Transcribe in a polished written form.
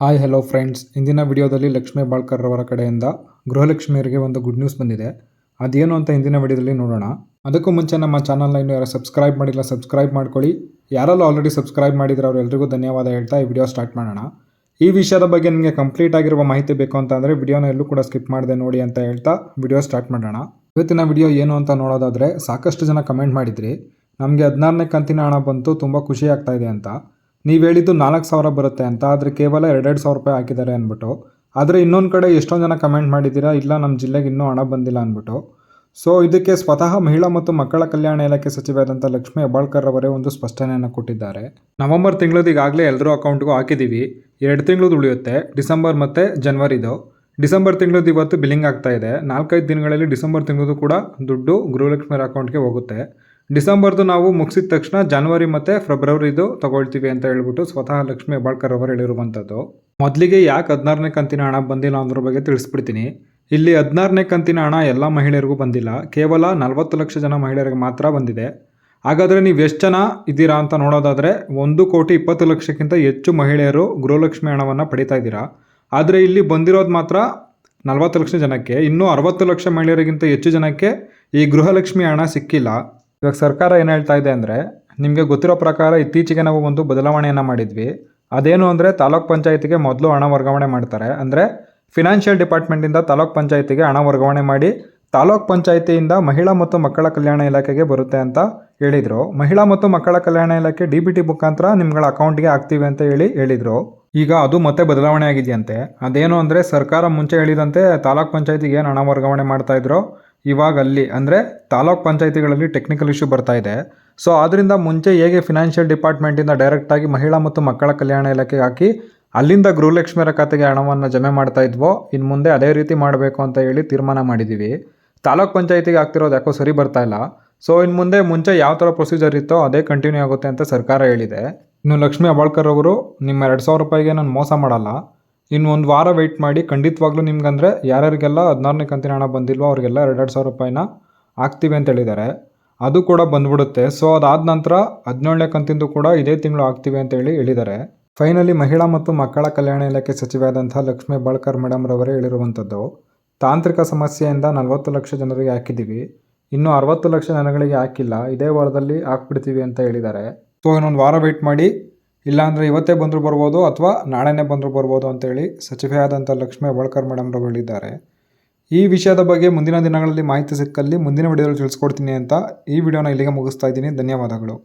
Hi hello friends, ಇಂದಿನ ವಿಡಿಯೋದಲ್ಲಿ ಲಕ್ಷ್ಮೀ ಹೆಬ್ಬಾಳ್ಕರ್ ಅವರ ಕಡೆಯಿಂದ ಗೃಹಲಕ್ಷ್ಮಿಯರಿಗೆ ಒಂದು ಗುಡ್ ನ್ಯೂಸ್ ಬಂದಿದೆ. ಅದೇನು ಅಂತ ಇಂದಿನ ವಿಡಿಯೋದಲ್ಲಿ ನೋಡೋಣ. ಅದಕ್ಕೂ ಮುಂಚೆ ನಮ್ಮ ಚಾನಲ್ನ ಇನ್ನೂ ಯಾರು ಸಬ್ಸ್ಕ್ರೈಬ್ ಮಾಡಿಲ್ಲ ಸಬ್ಸ್ಕ್ರೈಬ್ ಮಾಡ್ಕೊಳ್ಳಿ. ಯಾರೆಲ್ಲ ಆಲ್ರೆಡಿ ಸಬ್ಸ್ಕ್ರೈಬ್ ಮಾಡಿದ್ರೆ ಅವರೆಲ್ಲರಿಗೂ ಧನ್ಯವಾದ ಹೇಳ್ತಾ ಈ ವಿಡಿಯೋ ಸ್ಟಾರ್ಟ್ ಮಾಡೋಣ. ಈ ವಿಷಯದ ಬಗ್ಗೆ ನಿಮಗೆ ಕಂಪ್ಲೀಟ್ ಆಗಿರುವ ಮಾಹಿತಿ ಬೇಕು ಅಂತ ಅಂದರೆ ವಿಡಿಯೋನ ಎಲ್ಲೂ ಕೂಡ ಸ್ಕಿಪ್ ಮಾಡದೆ ನೋಡಿ ಅಂತ ಹೇಳ್ತಾ ವಿಡಿಯೋ ಸ್ಟಾರ್ಟ್ ಮಾಡೋಣ. ಇವತ್ತಿನ ವಿಡಿಯೋ ಏನು ಅಂತ ನೋಡೋದಾದರೆ, ಸಾಕಷ್ಟು ಜನ ಕಮೆಂಟ್ ಮಾಡಿದ್ರಿ ನಮಗೆ 16ನೇ ಕಂತಿನ ಹಣ ಬಂತು, ತುಂಬ ಖುಷಿ ಆಗ್ತಾ ಇದೆ ಅಂತ. ನೀವು ಹೇಳಿದ್ದು 4,000 ಬರುತ್ತೆ ಅಂತ, ಆದರೆ ಕೇವಲ 2,000 ರೂಪಾಯಿ ಹಾಕಿದ್ದಾರೆ ಅಂದ್ಬಿಟ್ಟು. ಆದರೆ ಇನ್ನೊಂದು ಕಡೆ ಎಷ್ಟೊಂದು ಜನ ಕಮೆಂಟ್ ಮಾಡಿದ್ದೀರಾ, ಇಲ್ಲ ನಮ್ಮ ಜಿಲ್ಲೆಗೆ ಇನ್ನೂ ಹಣ ಬಂದಿಲ್ಲ ಅಂದ್ಬಿಟ್ಟು. ಸೊ ಇದಕ್ಕೆ ಸ್ವತಃ ಮಹಿಳಾ ಮತ್ತು ಮಕ್ಕಳ ಕಲ್ಯಾಣ ಇಲಾಖೆ ಸಚಿವರಾದಂಥ ಲಕ್ಷ್ಮೀ ಹೆಬ್ಬಾಳ್ಕರ್ ಅವರೇ ಒಂದು ಸ್ಪಷ್ಟನೆಯನ್ನು ಕೊಟ್ಟಿದ್ದಾರೆ. ನವೆಂಬರ್ ತಿಂಗಳದ್ದು ಈಗಾಗಲೇ ಎಲ್ಲರೂ ಅಕೌಂಟ್ಗೂ ಹಾಕಿದ್ದೀವಿ. 2 ತಿಂಗಳದ್ದು ಉಳಿಯುತ್ತೆ, ಡಿಸೆಂಬರ್ ಮತ್ತು ಜನವರಿದು. ಡಿಸೆಂಬರ್ ತಿಂಗಳದ್ದು ಇವತ್ತು ಬಿಲ್ಲಿಂಗ್ ಆಗ್ತಾ ಇದೆ. 4-5 ದಿನಗಳಲ್ಲಿ ಡಿಸೆಂಬರ್ ತಿಂಗಳದ್ದು ಕೂಡ ದುಡ್ಡು ಗೃಹಲಕ್ಷ್ಮಿಯರ ಅಕೌಂಟ್ಗೆ ಹೋಗುತ್ತೆ. ಡಿಸೆಂಬರ್ದು ನಾವು ಮುಗಿಸಿದ ತಕ್ಷಣ ಜನವರಿ ಮತ್ತು ಫೆಬ್ರವರಿದು ತಗೊಳ್ತೀವಿ ಅಂತ ಹೇಳ್ಬಿಟ್ಟು ಸ್ವತಃ ಲಕ್ಷ್ಮೀ ಹೆಬ್ಬಾಳ್ಕರ್ ಅವರು ಹೇಳಿರುವಂಥದ್ದು. ಮೊದಲಿಗೆ ಯಾಕೆ 16ನೇ ಕಂತಿನ ಹಣ ಬಂದಿಲ್ಲ ಅನ್ನೋದ್ರ ಬಗ್ಗೆ ತಿಳಿಸ್ಬಿಡ್ತೀನಿ. ಇಲ್ಲಿ 16ನೇ ಕಂತಿನ ಹಣ ಎಲ್ಲ ಮಹಿಳೆಯರಿಗೂ ಬಂದಿಲ್ಲ, ಕೇವಲ 40 ಲಕ್ಷ ಜನ ಮಹಿಳೆಯರಿಗೆ ಮಾತ್ರ ಬಂದಿದೆ. ಹಾಗಾದರೆ ನೀವು ಎಷ್ಟು ಜನ ಇದ್ದೀರಾ ಅಂತ ನೋಡೋದಾದರೆ 1,20,00,000ಕ್ಕಿಂತ ಹೆಚ್ಚು ಮಹಿಳೆಯರು ಗೃಹಲಕ್ಷ್ಮಿ ಹಣವನ್ನು ಪಡಿತಾ ಇದ್ದೀರಾ. ಆದರೆ ಇಲ್ಲಿ ಬಂದಿರೋದು ಮಾತ್ರ 40 ಲಕ್ಷ ಜನಕ್ಕೆ. ಇನ್ನೂ 60 ಲಕ್ಷ ಮಹಿಳೆಯರಿಗಿಂತ ಹೆಚ್ಚು ಜನಕ್ಕೆ ಈ ಗೃಹಲಕ್ಷ್ಮಿ ಹಣ ಸಿಕ್ಕಿಲ್ಲ. ಇವಾಗ ಸರ್ಕಾರ ಏನು ಹೇಳ್ತಾ ಇದೆ ಅಂದರೆ, ನಿಮಗೆ ಗೊತ್ತಿರೋ ಪ್ರಕಾರ ಇತ್ತೀಚೆಗೆ ನಾವು ಒಂದು ಬದಲಾವಣೆಯನ್ನು ಮಾಡಿದ್ವಿ. ಅದೇನು ಅಂದರೆ, ತಾಲೂಕ್ ಪಂಚಾಯತಿಗೆ ಮೊದಲು ಹಣ ವರ್ಗಾವಣೆ ಮಾಡ್ತಾರೆ. ಅಂದರೆ ಫಿನಾನ್ಷಿಯಲ್ ಡಿಪಾರ್ಟ್ಮೆಂಟಿಂದ ತಾಲೂಕ್ ಪಂಚಾಯತಿಗೆ ಹಣ ವರ್ಗಾವಣೆ ಮಾಡಿ ತಾಲೂಕ್ ಪಂಚಾಯತಿಯಿಂದ ಮಹಿಳಾ ಮತ್ತು ಮಕ್ಕಳ ಕಲ್ಯಾಣ ಇಲಾಖೆಗೆ ಬರುತ್ತೆ ಅಂತ ಹೇಳಿದರು. ಮಹಿಳಾ ಮತ್ತು ಮಕ್ಕಳ ಕಲ್ಯಾಣ ಇಲಾಖೆ DBT ಮುಖಾಂತರ ನಿಮ್ಗಳ ಅಕೌಂಟ್ಗೆ ಹಾಕ್ತೀವಿ ಅಂತ ಹೇಳಿದರು. ಈಗ ಅದು ಮತ್ತೆ ಬದಲಾವಣೆ ಆಗಿದೆಯಂತೆ. ಅದೇನು ಅಂದರೆ, ಸರ್ಕಾರ ಮುಂಚೆ ಹೇಳಿದಂತೆ ತಾಲೂಕ್ ಪಂಚಾಯತಿಗೆ ಏನು ಹಣ ವರ್ಗಾವಣೆ ಮಾಡ್ತಾಯಿದ್ರು, ಇವಾಗ ಅಲ್ಲಿ ಅಂದರೆ ತಾಲೂಕ್ ಪಂಚಾಯತಿಗಳಲ್ಲಿ ಟೆಕ್ನಿಕಲ್ ಇಶ್ಯೂ ಬರ್ತಾ ಇದೆ. ಸೊ ಅದರಿಂದ ಮುಂಚೆ ಹೇಗೆ ಫಿನಾನ್ಷಿಯಲ್ ಡಿಪಾರ್ಟ್ಮೆಂಟಿಂದ ಡೈರೆಕ್ಟಾಗಿ ಮಹಿಳಾ ಮತ್ತು ಮಕ್ಕಳ ಕಲ್ಯಾಣ ಇಲಾಖೆಗೆ ಹಾಕಿ ಅಲ್ಲಿಂದ ಗೃಹಲಕ್ಷ್ಮಿಯರ ಖಾತೆಗೆ ಹಣವನ್ನು ಜಮೆ ಮಾಡ್ತಾ ಇದ್ವೋ, ಇನ್ನು ಮುಂದೆ ಅದೇ ರೀತಿ ಮಾಡಬೇಕು ಅಂತ ಹೇಳಿ ತೀರ್ಮಾನ ಮಾಡಿದ್ದೀವಿ. ತಾಲೂಕ್ ಪಂಚಾಯತಿಗೆ ಆಗ್ತಿರೋದು ಯಾಕೋ ಸರಿ ಬರ್ತಾ ಇಲ್ಲ. ಸೊ ಇನ್ನು ಮುಂಚೆ ಯಾವ ಥರ ಪ್ರೊಸೀಜರ್ ಇತ್ತೋ ಅದೇ ಕಂಟಿನ್ಯೂ ಆಗುತ್ತೆ ಅಂತ ಸರ್ಕಾರ ಹೇಳಿದೆ. ಇನ್ನು ಲಕ್ಷ್ಮೀ ಹೆಬ್ಬಾಳ್ಕರ್ ಅವರು ನಿಮ್ಮ 2,000 ರೂಪಾಯಿಗೆ ನಾನು ಮೋಸ ಮಾಡಲ್ಲ, ಇನ್ನು ಒಂದು ವಾರ ವೆಯ್ಟ್ ಮಾಡಿ, ಖಂಡಿತವಾಗ್ಲೂ ನಿಮ್ಗಂದರೆ ಯಾರ್ಯಾರಿಗೆಲ್ಲ 16ನೇ ಕಂತಿನ ಹಣ ಬಂದಿಲ್ವೋ ಅವರಿಗೆಲ್ಲ 2,000 ರೂಪಾಯಿನ ಹಾಕ್ತೀವಿ ಅಂತ ಹೇಳಿದ್ದಾರೆ. ಅದು ಕೂಡ ಬಂದ್ಬಿಡುತ್ತೆ. ಸೊ ಅದಾದ ನಂತರ 17ನೇ ಕಂತಿಂದು ಕೂಡ ಇದೇ ತಿಂಗಳು ಹಾಕ್ತೀವಿ ಅಂತ ಹೇಳಿದ್ದಾರೆ. ಫೈನಲಿ ಮಹಿಳಾ ಮತ್ತು ಮಕ್ಕಳ ಕಲ್ಯಾಣ ಇಲಾಖೆ ಸಚಿವೆಯಾದಂಥ ಲಕ್ಷ್ಮೀ ಹೆಬ್ಬಾಳ್ಕರ್ ಮೇಡಮ್ ರವರೇ ಹೇಳಿರುವಂಥದ್ದು. ತಾಂತ್ರಿಕ ಸಮಸ್ಯೆಯಿಂದ 40 ಲಕ್ಷ ಜನರಿಗೆ ಹಾಕಿದ್ದೀವಿ, ಇನ್ನೂ 60 ಲಕ್ಷ ಜನಗಳಿಗೆ ಹಾಕಿಲ್ಲ, ಇದೇ ವಾರದಲ್ಲಿ ಹಾಕ್ಬಿಡ್ತೀವಿ ಅಂತ ಹೇಳಿದ್ದಾರೆ. ಸೊ ಇನ್ನೊಂದು ವಾರ ವೆಯ್ಟ್ ಮಾಡಿ, ಇಲ್ಲಾಂದರೆ ಇವತ್ತೇ ಬಂದರೂ ಬರ್ಬೋದು ಅಥವಾ ನಾಳೆನೇ ಬಂದರೂ ಬರ್ಬೋದು ಅಂತೇಳಿ ಸಚಿವೆಯಾದಂಥ ಲಕ್ಷ್ಮೀ ಹೆಬ್ಬಾಳ್ಕರ್ ಮೇಡಮ್ ರವರು ಹೇಳಿದ್ದಾರೆ. ಈ ವಿಷಯದ ಬಗ್ಗೆ ಮುಂದಿನ ದಿನಗಳಲ್ಲಿ ಮಾಹಿತಿ ಸಿಕ್ಕಲ್ಲಿ ಮುಂದಿನ ವಿಡಿಯೋದಲ್ಲಿ ತಿಳಿಸ್ಕೊಡ್ತೀನಿ ಅಂತ ಈ ವಿಡಿಯೋನ ಇಲ್ಲಿಗೆ ಮುಗಿಸ್ತಾ ಇದ್ದೀನಿ. ಧನ್ಯವಾದಗಳು.